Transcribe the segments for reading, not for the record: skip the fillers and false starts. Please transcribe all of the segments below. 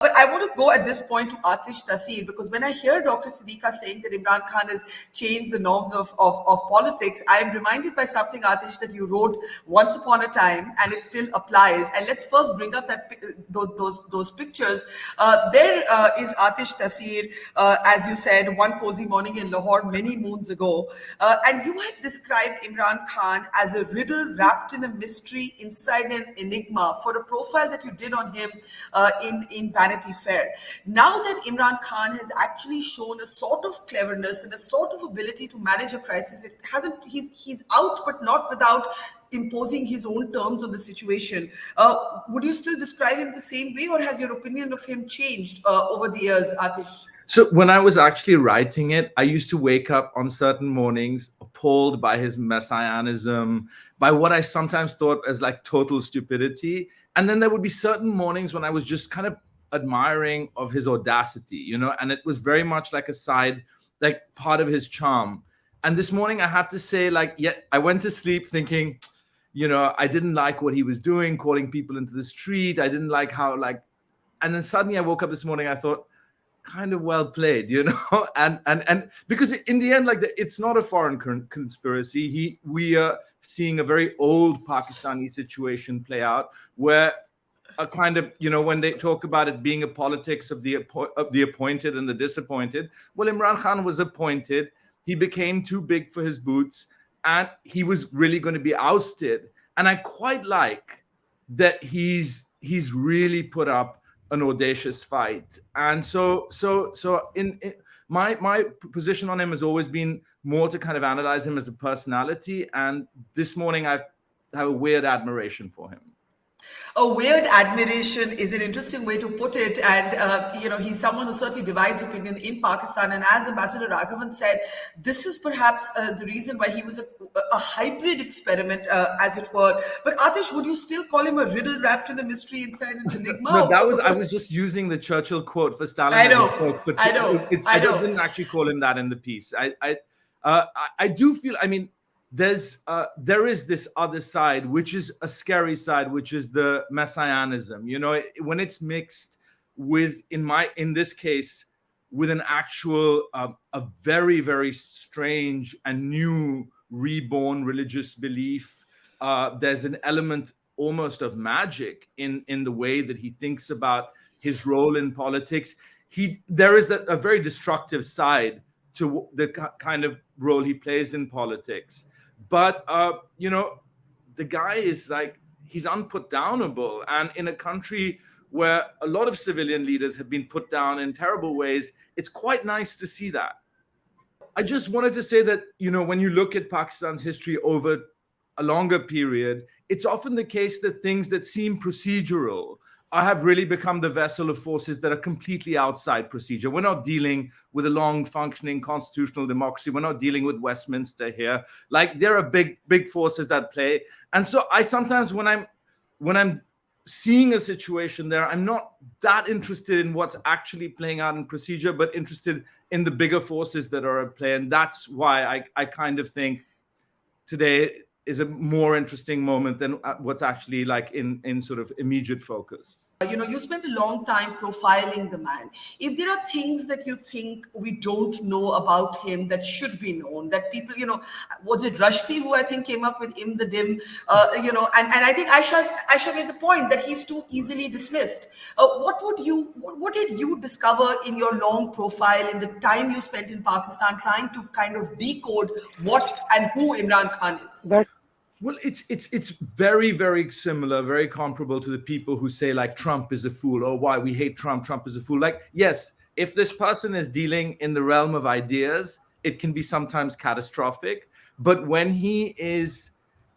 But I want to go at this point to Atish Taseer, because when I hear Dr. Siddiqa saying that Imran Khan has changed the norms of politics, I am reminded by something, Atish, that you wrote once upon a time, and it still applies. And let's first bring up those pictures. There is Atish Taseer, as you said, one cozy morning in Lahore many moons ago. And you had described Imran Khan as a riddle wrapped in a mystery inside an enigma for a profile that you did on him in Vanity Fair. Now that Imran Khan has actually shown a sort of cleverness and a sort of ability to manage a crisis, it hasn't. He's out, but not without imposing his own terms on the situation. Would you still describe him the same way, or has your opinion of him changed over the years, Atish? So when I was actually writing it, I used to wake up on certain mornings appalled by his messianism, by what I sometimes thought as like total stupidity. And then there would be certain mornings when I was just kind of admiring of his audacity, you know, and it was very much like a side, like part of his charm. And this morning I have to say, like, yeah, I went to sleep thinking, you know, I didn't like what he was doing, calling people into the street. I didn't like how, like, and then suddenly I woke up this morning, I thought, kind of well played, you know, and because in the end, like, it's not a foreign conspiracy. We are seeing a very old Pakistani situation play out, where a kind of, you know, when they talk about it being a politics of the appointed and the disappointed. Well, Imran Khan was appointed. He became too big for his boots, and he was really going to be ousted. And I quite like that he's really put up an audacious fight. And so in my position on him has always been more to kind of analyze him as a personality. And this morning I have a weird admiration for him. A weird admiration is an interesting way to put it. And, you know, he's someone who certainly divides opinion in Pakistan. And as Ambassador Raghavan said, this is perhaps the reason why he was a hybrid experiment, as it were. But Atish, would you still call him a riddle wrapped in a mystery inside an enigma? No, I was just using the Churchill quote for Stalin. I know. I didn't actually call him that in the piece. I do feel, I mean, there is this other side, which is a scary side, which is the messianism. You know, when it's mixed with, in this case, with an actual, a very, very strange and new reborn religious belief. There's an element almost of magic in the way that he thinks about his role in politics. There is a very destructive side to the kind of role he plays in politics. But, you know, the guy is like, he's unputdownable. And in a country where a lot of civilian leaders have been put down in terrible ways, it's quite nice to see that. I just wanted to say that, you know, when you look at Pakistan's history over a longer period, it's often the case that things that seem procedural have really become the vessel of forces that are completely outside procedure. We're not dealing with a long functioning constitutional democracy. We're not dealing with Westminster here. Like, there are big forces at play. And so I sometimes, when I'm seeing a situation there, I'm not that interested in what's actually playing out in procedure, but interested in the bigger forces that are at play. And that's why I kind of think today is a more interesting moment than what's actually like in sort of immediate focus. You know, you spent a long time profiling the man. If there are things that you think we don't know about him that should be known, that people, you know, was it Rushdie who I think came up with Im the Dim, you know, and I think Aisha made the point that he's too easily dismissed. What did you discover in your long profile, in the time you spent in Pakistan, trying to kind of decode what and who Imran Khan is? Well, it's very, very similar, very comparable to the people who say, like, Trump is a fool. Oh, why we hate Trump. Trump is a fool. Like, yes, if this person is dealing in the realm of ideas, it can be sometimes catastrophic. But when he is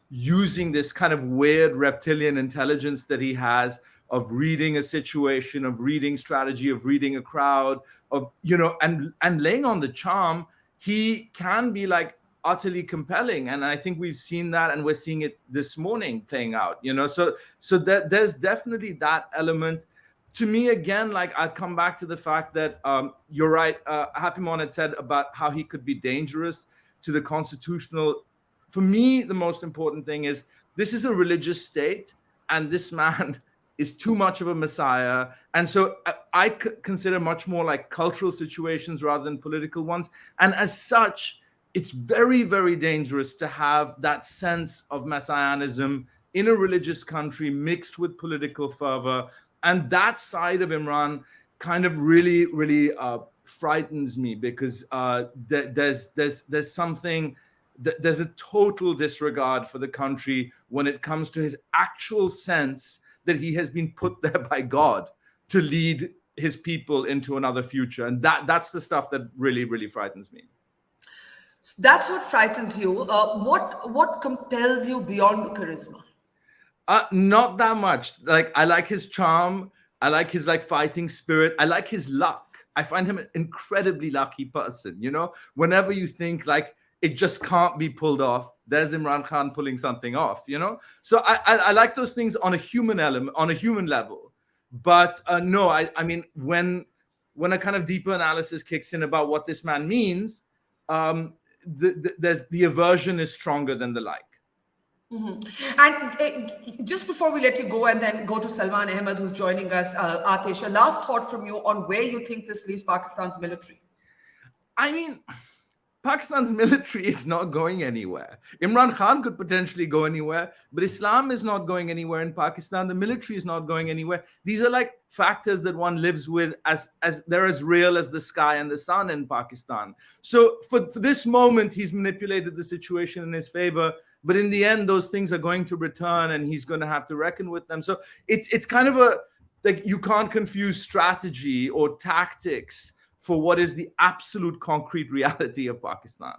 using this kind of weird reptilian intelligence that he has of reading a situation, of reading strategy, of reading a crowd, of, you know, and laying on the charm, he can be like utterly compelling. And I think we've seen that, and we're seeing it this morning playing out, you know, so that there's definitely that element. To me, again, like, I come back to the fact that you're right. Happy Mon had said about how he could be dangerous to the constitutional. For me, the most important thing is this is a religious state, and this man is too much of a messiah. And so I consider much more like cultural situations rather than political ones. And as such, it's very, very dangerous to have that sense of messianism in a religious country mixed with political fervor. And that side of Imran kind of really, really frightens me, because there's something, there's a total disregard for the country when it comes to his actual sense that he has been put there by God to lead his people into another future. And that's the stuff that really, really frightens me. That's what frightens you. What compels you beyond the charisma? Not that much. Like, I like his charm. I like his like fighting spirit. I like his luck. I find him an incredibly lucky person. You know, whenever you think like it just can't be pulled off, there's Imran Khan pulling something off. You know, so I like those things on a human element, on a human level. But no, I mean, when a kind of deeper analysis kicks in about what this man means, the aversion is stronger than the like. Mm-hmm. And just before we let you go and then go to Salman Ahmed, who's joining us, Atish, a last thought from you on where you think this leaves Pakistan's military. I mean, Pakistan's military is not going anywhere. Imran Khan could potentially go anywhere, but Islam is not going anywhere in Pakistan. The military is not going anywhere. These are like factors that one lives with as they're as real as the sky and the sun in Pakistan. So for this moment, he's manipulated the situation in his favor. But in the end, those things are going to return and he's going to have to reckon with them. So it's kind of a, like, you can't confuse strategy or tactics for what is the absolute concrete reality of Pakistan.